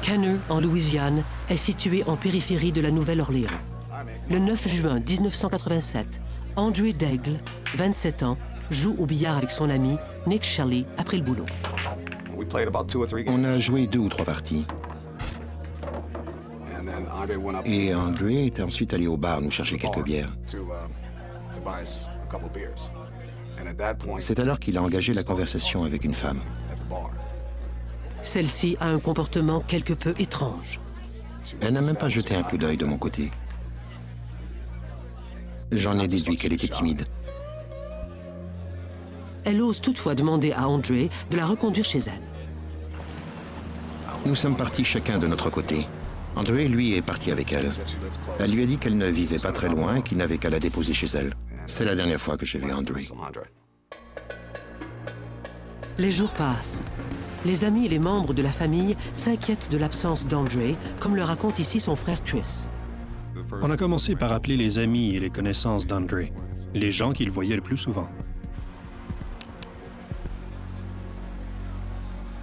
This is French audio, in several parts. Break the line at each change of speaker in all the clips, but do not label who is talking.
Kenner, en Louisiane, est situé en périphérie de la Nouvelle-Orléans. Le 9 juin 1987, Andre Daigle, 27 ans, joue au billard avec son ami Nick Shelley après le boulot.
On a joué 2 ou 3 parties. Et Andre est ensuite allé au bar nous chercher quelques bières. C'est alors qu'il a engagé la conversation avec une femme.
Celle-ci a un comportement quelque peu étrange.
Elle n'a même pas jeté un coup d'œil de mon côté. J'en ai déduit qu'elle était timide.
Elle ose toutefois demander à Andre de la reconduire chez elle.
Nous sommes partis chacun de notre côté. Andre, lui, est parti avec elle. Elle lui a dit qu'elle ne vivait pas très loin et qu'il n'avait qu'à la déposer chez elle. C'est la dernière fois que j'ai vu Andre.
Les jours passent. Les amis et les membres de la famille s'inquiètent de l'absence d'Andre, comme le raconte ici son frère Chris.
On a commencé par appeler les amis et les connaissances d'Andre, les gens qu'il voyait le plus souvent.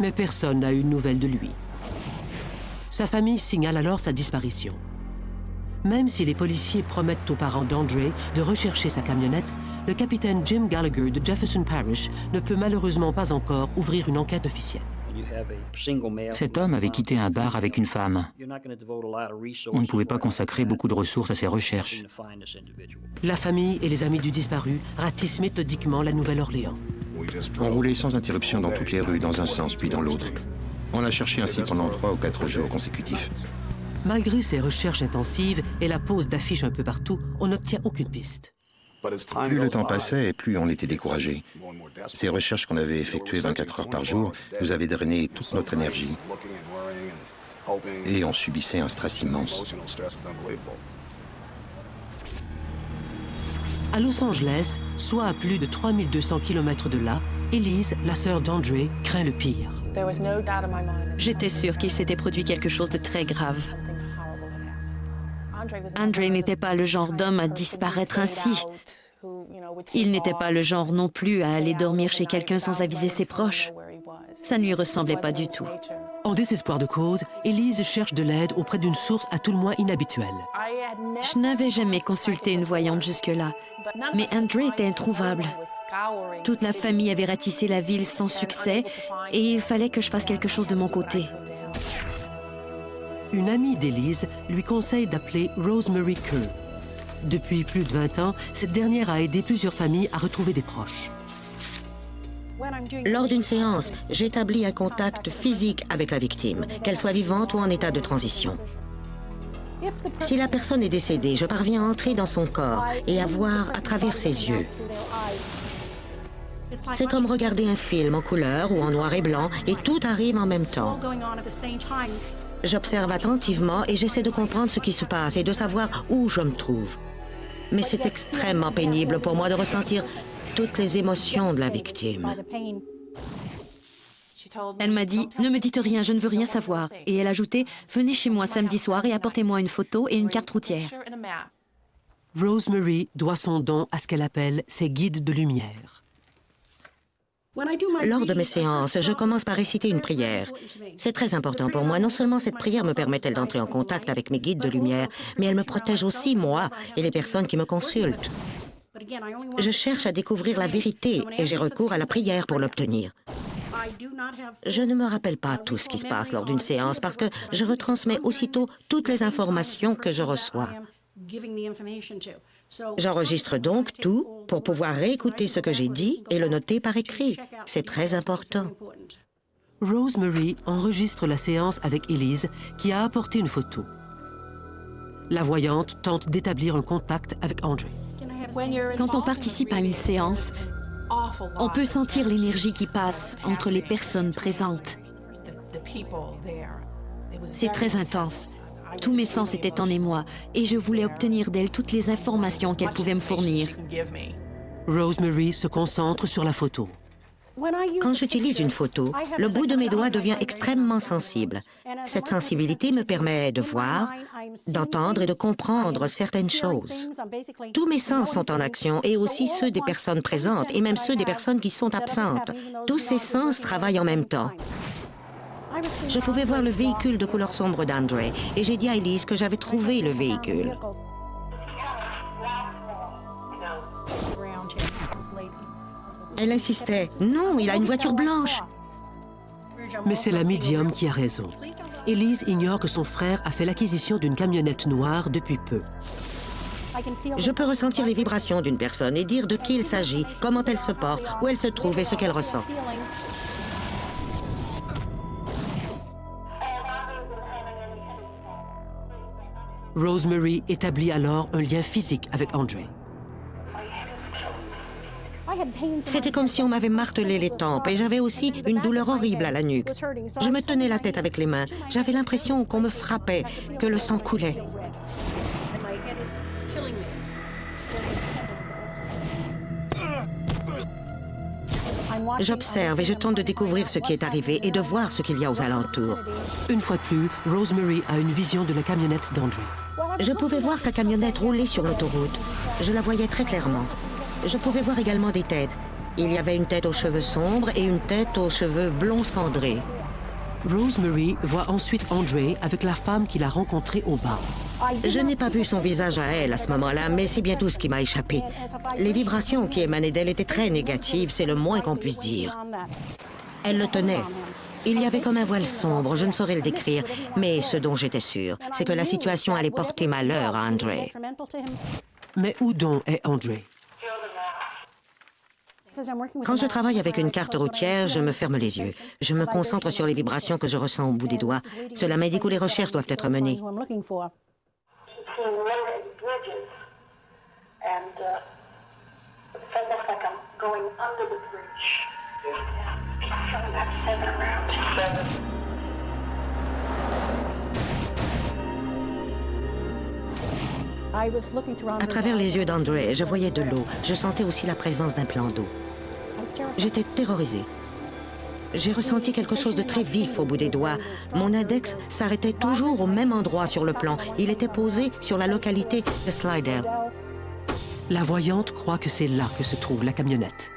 Mais personne n'a eu de nouvelles de lui. Sa famille signale alors sa disparition. Même si les policiers promettent aux parents d'Andre de rechercher sa camionnette, le capitaine Jim Gallagher de Jefferson Parish ne peut malheureusement pas encore ouvrir une enquête officielle.
Cet homme avait quitté un bar avec une femme. On ne pouvait pas consacrer beaucoup de ressources à ses recherches.
La famille et les amis du disparu ratissent méthodiquement la Nouvelle-Orléans.
On roulait sans interruption dans toutes les rues, dans un sens puis dans l'autre. On l'a cherché ainsi pendant 3 ou 4 jours consécutifs.
Malgré ces recherches intensives et la pose d'affiches un peu partout, on n'obtient aucune piste.
Plus le temps passait et plus on était découragés. Ces recherches qu'on avait effectuées 24 heures par jour nous avaient drainé toute notre énergie et on subissait un stress immense.
À Los Angeles, soit à plus de 3200 km de là, Elise, la sœur d'Andre, craint le pire.
J'étais sûre qu'il s'était produit quelque chose de très grave. Andre n'était pas le genre d'homme à disparaître ainsi. Il n'était pas le genre non plus à aller dormir chez quelqu'un sans aviser ses proches. Ça ne lui ressemblait pas du tout.
En désespoir de cause, Elise cherche de l'aide auprès d'une source à tout le moins inhabituelle.
Je n'avais jamais consulté une voyante jusque-là, mais Andre était introuvable. Toute la famille avait ratissé la ville sans succès et il fallait que je fasse quelque chose de mon côté.
Une amie d'Elise lui conseille d'appeler Rosemary Kerr. Depuis plus de 20 ans, cette dernière a aidé plusieurs familles à retrouver des proches.
Lors d'une séance, j'établis un contact physique avec la victime, qu'elle soit vivante ou en état de transition. Si la personne est décédée, je parviens à entrer dans son corps et à voir à travers ses yeux. C'est comme regarder un film en couleur ou en noir et blanc et tout arrive en même temps. J'observe attentivement et j'essaie de comprendre ce qui se passe et de savoir où je me trouve. Mais c'est extrêmement pénible pour moi de ressentir toutes les émotions de la victime.
Elle m'a dit « Ne me dites rien, je ne veux rien savoir ». Et elle ajoutait « Venez chez moi samedi soir et apportez-moi une photo et une carte routière ».
Rosemary doit son don à ce qu'elle appelle ses guides de lumière.
Lors de mes séances, je commence par réciter une prière. C'est très important pour moi. Non seulement cette prière me permet-elle d'entrer en contact avec mes guides de lumière, mais elle me protège aussi, moi, et les personnes qui me consultent. Je cherche à découvrir la vérité et j'ai recours à la prière pour l'obtenir. Je ne me rappelle pas tout ce qui se passe lors d'une séance parce que je retransmets aussitôt toutes les informations que je reçois. J'enregistre donc tout pour pouvoir réécouter ce que j'ai dit et le noter par écrit. C'est très important.
Rosemary enregistre la séance avec Elise, qui a apporté une photo. La voyante tente d'établir un contact avec Andre.
Quand on participe à une séance, on peut sentir l'énergie qui passe entre les personnes présentes. C'est très intense. Tous mes sens étaient en émoi et je voulais obtenir d'elle toutes les informations qu'elle pouvait me fournir.
Rosemary se concentre sur la photo.
Quand j'utilise une photo, le bout de mes doigts devient extrêmement sensible. Cette sensibilité me permet de voir, d'entendre et de comprendre certaines choses. Tous mes sens sont en action et aussi ceux des personnes présentes et même ceux des personnes qui sont absentes. Tous ces sens travaillent en même temps. Je pouvais voir le véhicule de couleur sombre d'André et j'ai dit à Elise que j'avais trouvé le véhicule. Elle insistait. « Non, il a une voiture blanche !»
Mais c'est la médium qui a raison. Elise ignore que son frère a fait l'acquisition d'une camionnette noire depuis peu.
Je peux ressentir les vibrations d'une personne et dire de qui il s'agit, comment elle se porte, où elle se trouve et ce qu'elle ressent.
Rosemary établit alors un lien physique avec André.
C'était comme si on m'avait martelé les tempes et j'avais aussi une douleur horrible à la nuque. Je me tenais la tête avec les mains. J'avais l'impression qu'on me frappait, que le sang coulait. J'observe et je tente de découvrir ce qui est arrivé et de voir ce qu'il y a aux alentours.
Une fois de plus, Rosemary a une vision de la camionnette d'André.
Je pouvais voir sa camionnette rouler sur l'autoroute. Je la voyais très clairement. Je pouvais voir également des têtes. Il y avait une tête aux cheveux sombres et une tête aux cheveux blonds cendrés.
Rosemary voit ensuite André avec la femme qu'il a rencontrée au bar.
Je n'ai pas vu son visage à elle à ce moment-là, mais c'est bien tout ce qui m'a échappé. Les vibrations qui émanaient d'elle étaient très négatives, c'est le moins qu'on puisse dire. Elle le tenait. Il y avait comme un voile sombre, je ne saurais le décrire, mais ce dont j'étais sûre, c'est que la situation allait porter malheur à André.
Mais où donc est André?
Quand je travaille avec une carte routière, je me ferme les yeux. Je me concentre sur les vibrations que je ressens au bout des doigts. Cela m'indique où les recherches doivent être menées. À travers les yeux d'André, je voyais de l'eau. Je sentais aussi la présence d'un plan d'eau. J'étais terrorisée. J'ai ressenti quelque chose de très vif au bout des doigts. Mon index s'arrêtait toujours au même endroit sur le plan. Il était posé sur la localité de Slidell.
La voyante croit que c'est là que se trouve la camionnette.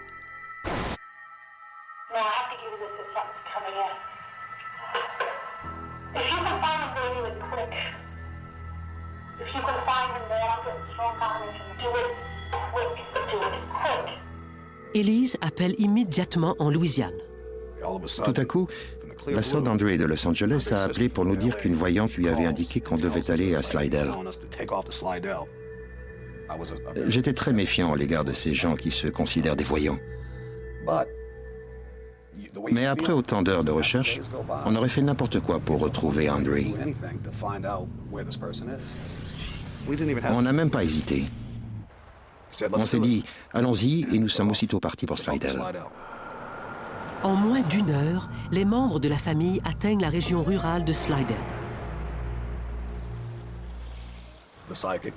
Elise appelle immédiatement en Louisiane.
Tout à coup, la sœur d'André de Los Angeles a appelé pour nous dire qu'une voyante lui avait indiqué qu'on devait aller à Slidell. J'étais très méfiant à l'égard de ces gens qui se considèrent des voyants. Mais après autant d'heures de recherche, on aurait fait n'importe quoi pour retrouver André. On n'a même pas hésité. On s'est dit, allons-y, et nous sommes aussitôt partis pour Slidell.
En moins d'une heure, les membres de la famille atteignent la région rurale de Slidell.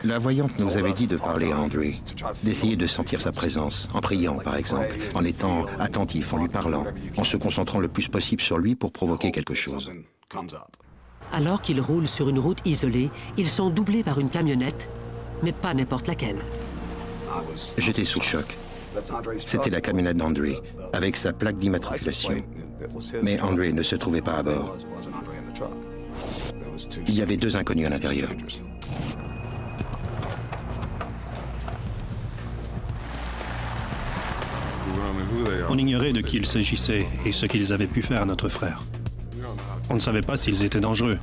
La voyante nous avait dit de parler à André, d'essayer de sentir sa présence, en priant par exemple, en étant attentif, en lui parlant, en se concentrant le plus possible sur lui pour provoquer quelque chose.
Alors qu'ils roulent sur une route isolée, ils sont doublés par une camionnette, mais pas n'importe laquelle.
J'étais sous le choc. C'était la camionnette d'André, avec sa plaque d'immatriculation. Mais André ne se trouvait pas à bord. Il y avait deux inconnus à l'intérieur.
On ignorait de qui il s'agissait et ce qu'ils avaient pu faire à notre frère. On ne savait pas s'ils étaient dangereux,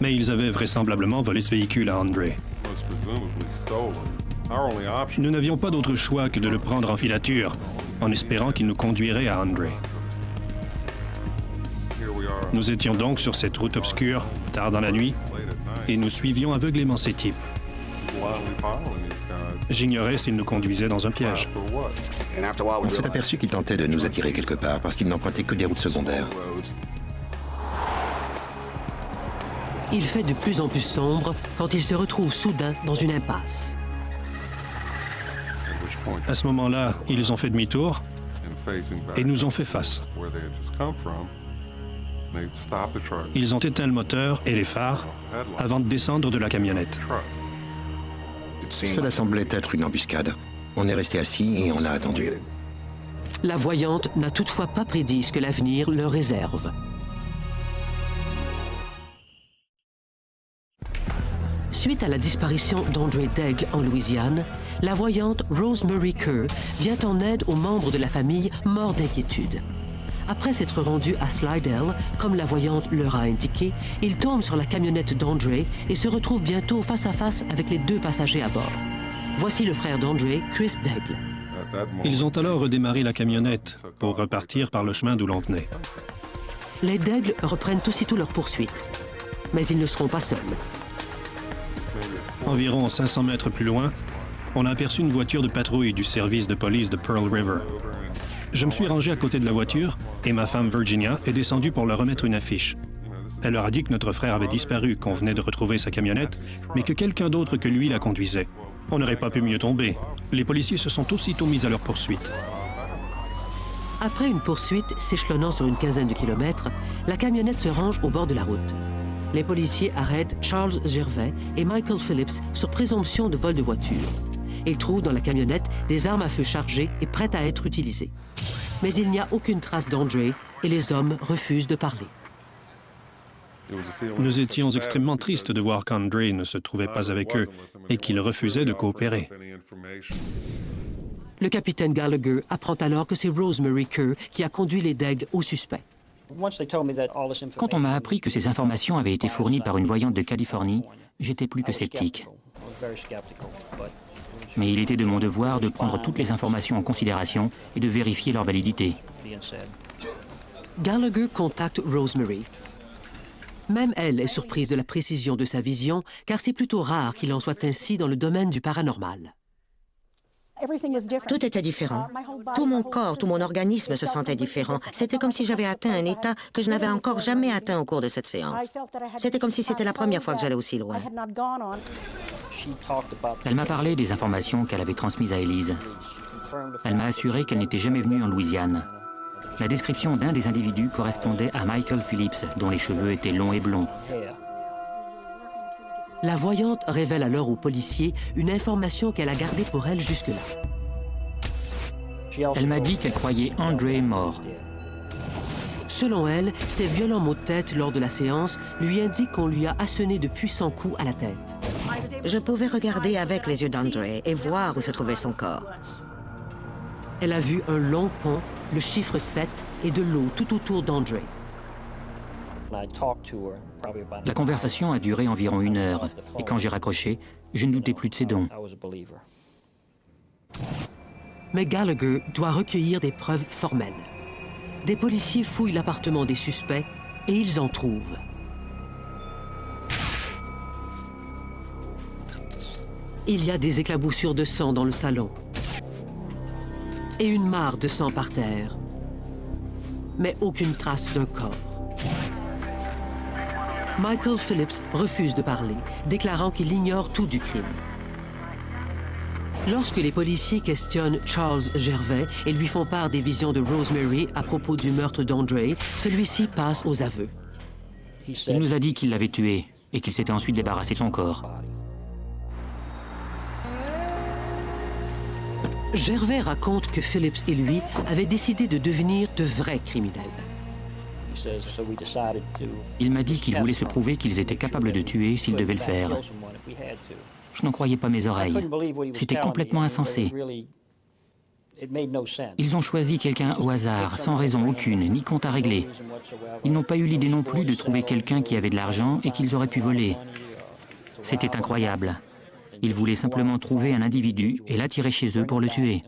mais ils avaient vraisemblablement volé ce véhicule à André. Nous n'avions pas d'autre choix que de le prendre en filature, en espérant qu'il nous conduirait à André. Nous étions donc sur cette route obscure, tard dans la nuit, et nous suivions aveuglément ces types. J'ignorais s'ils nous conduisaient dans un piège.
On s'est aperçu qu'ils tentaient de nous attirer quelque part parce qu'ils n'empruntaient que des routes secondaires.
Il fait de plus en plus sombre quand ils se retrouvent soudain dans une impasse.
À ce moment-là, ils ont fait demi-tour et nous ont fait face. Ils ont éteint le moteur et les phares avant de descendre de la camionnette.
Cela semblait être une embuscade. On est resté assis et on a attendu.
La voyante n'a toutefois pas prédit ce que l'avenir leur réserve. Suite à la disparition d'André Daigle en Louisiane, la voyante Rosemary Kerr vient en aide aux membres de la famille morts d'inquiétude. Après s'être rendu à Slidell, comme la voyante leur a indiqué, il tombe sur la camionnette d'André et se retrouve bientôt face à face avec les 2 passagers à bord. Voici le frère d'André, Chris Daigle.
Ils ont alors redémarré la camionnette pour repartir par le chemin d'où l'on venait.
Les Daigle reprennent aussitôt leur poursuite. Mais ils ne seront pas seuls.
Environ 500 mètres plus loin, on a aperçu une voiture de patrouille du service de police de Pearl River. Je me suis rangé à côté de la voiture et ma femme Virginia est descendue pour leur remettre une affiche. Elle leur a dit que notre frère avait disparu, qu'on venait de retrouver sa camionnette, mais que quelqu'un d'autre que lui la conduisait. On n'aurait pas pu mieux tomber. Les policiers se sont aussitôt mis à leur poursuite.
Après une poursuite s'échelonnant sur une quinzaine de kilomètres, la camionnette se range au bord de la route. Les policiers arrêtent Charles Gervais et Michael Phillips sur présomption de vol de voiture. Ils trouvent dans la camionnette des armes à feu chargées et prêtes à être utilisées. Mais il n'y a aucune trace d'André et les hommes refusent de parler.
Nous étions extrêmement tristes de voir qu'André ne se trouvait pas avec eux et qu'il refusait de coopérer.
Le capitaine Gallagher apprend alors que c'est Rosemary Kerr qui a conduit les Daigle au suspect.
Quand on m'a appris que ces informations avaient été fournies par une voyante de Californie, j'étais plus que sceptique. Mais il était de mon devoir de prendre toutes les informations en considération et de vérifier leur validité.
Gallagher contacte Rosemary. Même elle est surprise de la précision de sa vision, car c'est plutôt rare qu'il en soit ainsi dans le domaine du paranormal.
Tout était différent. Tout mon corps, tout mon organisme se sentait différent. C'était comme si j'avais atteint un état que je n'avais encore jamais atteint au cours de cette séance. C'était comme si c'était la première fois que j'allais aussi loin.
Elle m'a parlé des informations qu'elle avait transmises à Élise. Elle m'a assuré qu'elle n'était jamais venue en Louisiane. La description d'un des individus correspondait à Michael Phillips, dont les cheveux étaient longs et blonds.
La voyante révèle alors aux policiers une information qu'elle a gardée pour elle jusque-là.
Elle m'a dit qu'elle croyait André mort.
Selon elle, ses violents maux de tête lors de la séance lui indiquent qu'on lui a asséné de puissants coups à la tête.
Je pouvais regarder avec les yeux d'André et voir où se trouvait son corps.
Elle a vu un long pont, le chiffre 7 et de l'eau tout autour d'André.
La conversation a duré environ 1 heure, et quand j'ai raccroché, je ne doutais plus de ses dons.
Mais Gallagher doit recueillir des preuves formelles. Des policiers fouillent l'appartement des suspects et ils en trouvent. Il y a des éclaboussures de sang dans le salon et une mare de sang par terre, mais aucune trace d'un corps. Michael Phillips refuse de parler, déclarant qu'il ignore tout du crime. Lorsque les policiers questionnent Charles Gervais et lui font part des visions de Rosemary à propos du meurtre d'André, celui-ci passe aux aveux.
Il nous a dit qu'il l'avait tué et qu'il s'était ensuite débarrassé de son corps.
Gervais raconte que Phillips et lui avaient décidé de devenir de vrais criminels.
Il m'a dit qu'il voulait se prouver qu'ils étaient capables de tuer s'ils devaient le faire. Je n'en croyais pas mes oreilles. C'était complètement insensé. Ils ont choisi quelqu'un au hasard, sans raison aucune, ni compte à régler. Ils n'ont pas eu l'idée non plus de trouver quelqu'un qui avait de l'argent et qu'ils auraient pu voler. C'était incroyable. Ils voulaient simplement trouver un individu et l'attirer chez eux pour le tuer.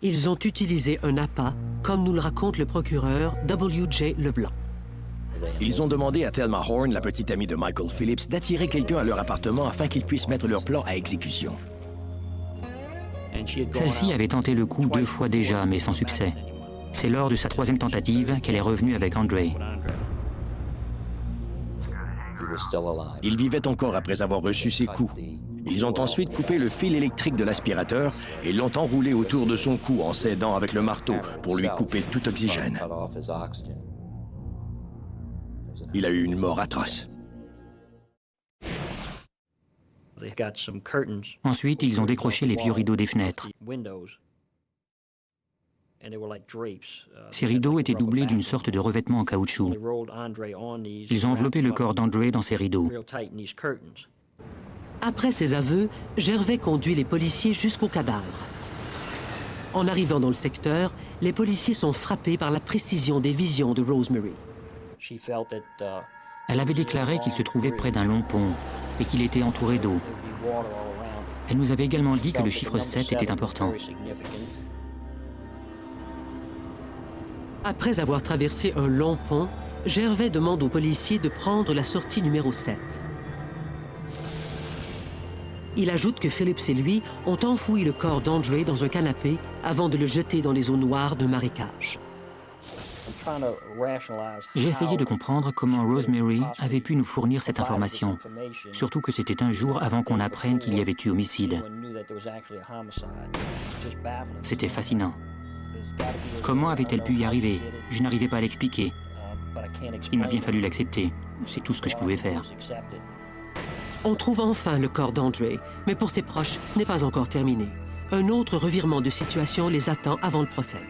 Ils ont utilisé un appât, comme nous le raconte le procureur W.J. Leblanc.
Ils ont demandé à Thelma Horn, la petite amie de Michael Phillips, d'attirer quelqu'un à leur appartement afin qu'ils puissent mettre leur plan à exécution.
Celle-ci avait tenté le coup 2 fois déjà, mais sans succès. C'est lors de sa 3e tentative qu'elle est revenue avec André.
Il vivait encore après avoir reçu ses coups. Ils ont ensuite coupé le fil électrique de l'aspirateur et l'ont enroulé autour de son cou en s'aidant avec le marteau pour lui couper tout oxygène. Il a eu une mort atroce.
Ensuite, ils ont décroché les vieux rideaux des fenêtres. Ces rideaux étaient doublés d'une sorte de revêtement en caoutchouc. Ils ont enveloppé le corps d'André dans ces rideaux.
Après ses aveux, Gervais conduit les policiers jusqu'au cadavre. En arrivant dans le secteur, les policiers sont frappés par la précision des visions de Rosemary.
Elle avait déclaré qu'il se trouvait près d'un long pont et qu'il était entouré d'eau. Elle nous avait également dit que le chiffre 7 était important.
Après avoir traversé un long pont, Gervais demande aux policiers de prendre la sortie numéro 7. Il ajoute que Phillips et lui ont enfoui le corps d'André dans un canapé avant de le jeter dans les eaux noires d'un marécage.
J'ai essayé de comprendre comment Rosemary avait pu nous fournir cette information, surtout que c'était un jour avant qu'on apprenne qu'il y avait eu homicide. C'était fascinant. Comment avait-elle pu y arriver? Je n'arrivais pas à l'expliquer. Il m'a bien fallu l'accepter. C'est tout ce que je pouvais faire.
On trouve enfin le corps d'André, mais pour ses proches, ce n'est pas encore terminé. Un autre revirement de situation les attend avant le procès.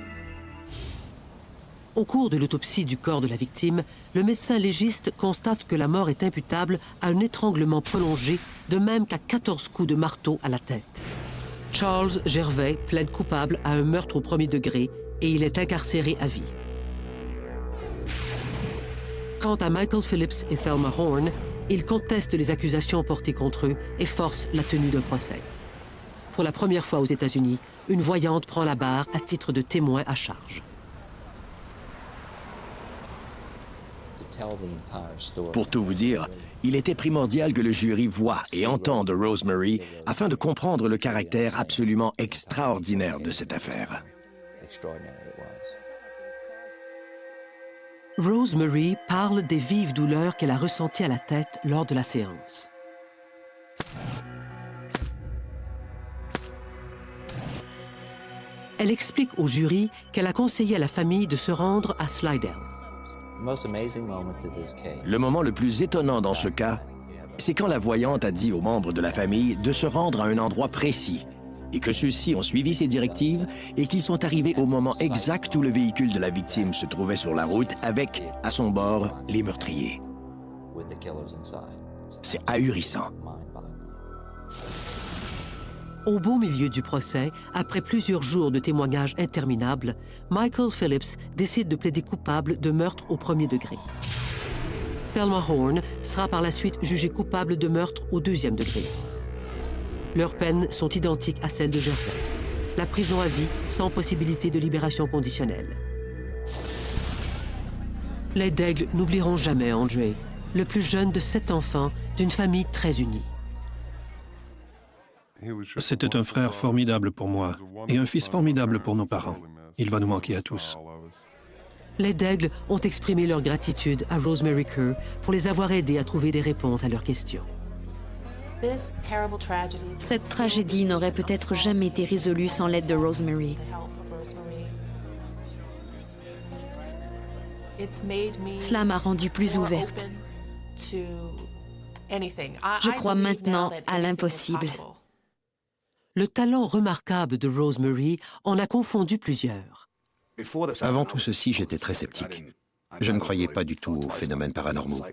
Au cours de l'autopsie du corps de la victime, le médecin légiste constate que la mort est imputable à un étranglement prolongé, de même qu'à 14 coups de marteau à la tête. Charles Gervais plaide coupable à un meurtre au premier degré et il est incarcéré à vie. Quant à Michael Phillips et Thelma Horn, ils contestent les accusations portées contre eux et forcent la tenue d'un procès. Pour la première fois aux États-Unis, une voyante prend la barre à titre de témoin à charge.
Pour tout vous dire, il était primordial que le jury voie et entende Rosemary afin de comprendre le caractère absolument extraordinaire de cette affaire.
Rosemary parle des vives douleurs qu'elle a ressenties à la tête lors de la séance. Elle explique au jury qu'elle a conseillé à la famille de se rendre à Slidell.
Le moment le plus étonnant dans ce cas, c'est quand la voyante a dit aux membres de la famille de se rendre à un endroit précis et que ceux-ci ont suivi ses directives et qu'ils sont arrivés au moment exact où le véhicule de la victime se trouvait sur la route avec, à son bord, les meurtriers. C'est ahurissant.
Au beau milieu du procès, après plusieurs jours de témoignages interminables, Michael Phillips décide de plaider coupable de meurtre au premier degré. Thelma Horn sera par la suite jugée coupable de meurtre au deuxième degré. Leurs peines sont identiques à celles de Gervais. La prison à vie sans possibilité de libération conditionnelle. Les Daigle n'oublieront jamais André, le plus jeune de 7 enfants d'une famille très unie.
C'était un frère formidable pour moi et un fils formidable pour nos parents. Il va nous manquer à tous.
Les Daigle ont exprimé leur gratitude à Rosemary Kerr pour les avoir aidés à trouver des réponses à leurs questions.
Cette tragédie n'aurait peut-être jamais été résolue sans l'aide de Rosemary. Cela m'a rendue plus ouverte. Je crois maintenant à l'impossible.
Le talent remarquable de Rosemary en a confondu plusieurs.
Avant tout ceci, j'étais très sceptique. Je ne croyais pas du tout aux phénomènes paranormaux.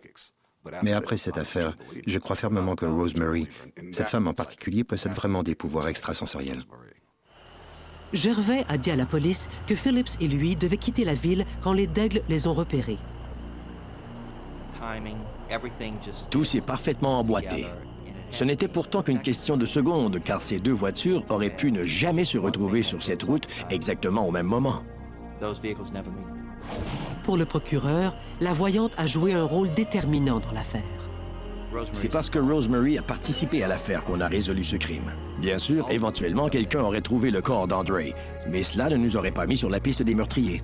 Mais après cette affaire, je crois fermement que Rosemary, cette femme en particulier, possède vraiment des pouvoirs extrasensoriels.
Gervais a dit à la police que Phillips et lui devaient quitter la ville quand les Daigle les ont repérés.
Tout s'est parfaitement emboîté. Ce n'était pourtant qu'une question de secondes, car ces deux voitures auraient pu ne jamais se retrouver sur cette route exactement au même moment.
Pour le procureur, la voyante a joué un rôle déterminant dans l'affaire.
C'est parce que Rosemary a participé à l'affaire qu'on a résolu ce crime. Bien sûr, éventuellement, quelqu'un aurait trouvé le corps d'André, mais cela ne nous aurait pas mis sur la piste des meurtriers.